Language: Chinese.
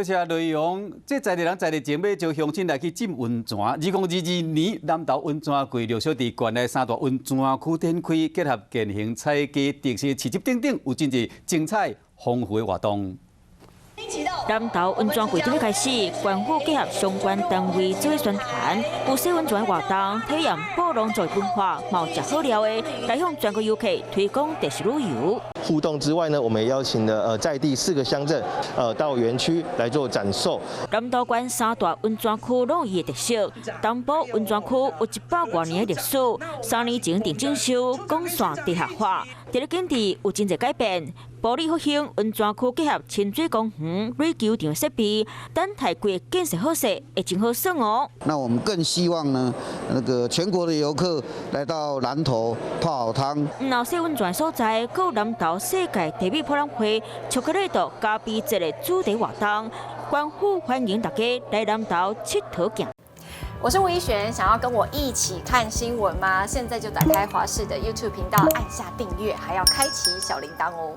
谢内容，这在地人在地前要招乡亲来去浸温泉。2022年南投温泉季陆续伫县内三大温泉区展开，结合健行、采鸡、特色市集等等，有真侪精彩丰富的活动。 南投温泉季准备开始，县府结合相关单位做宣传，有洗温泉的活动，体验布农族文化，嘛有食好料的，来向全国游客推广特色旅游。互动之外呢，我们也邀请了在地4个乡镇到园区来做展售。南投县三大温泉区拢有伊的特色，东部温泉区有100多年的历史，3年前定整修，广线地下化，第二景地有真侪改变。 保利复兴温泉区结合清水公园、水球场设备，等泰国建设好势，会真好耍哦。那我们更希望呢，全国的游客来到南投泡好汤。闹洗温泉所在，有南投世界地美博览会巧克力豆咖啡节的主题活动，官府欢迎大家来南投佚佗行。 我是吴依璇，想要跟我一起看新闻吗？现在就打开华视的 YouTube 频道，按下订阅，还要开启小铃铛哦。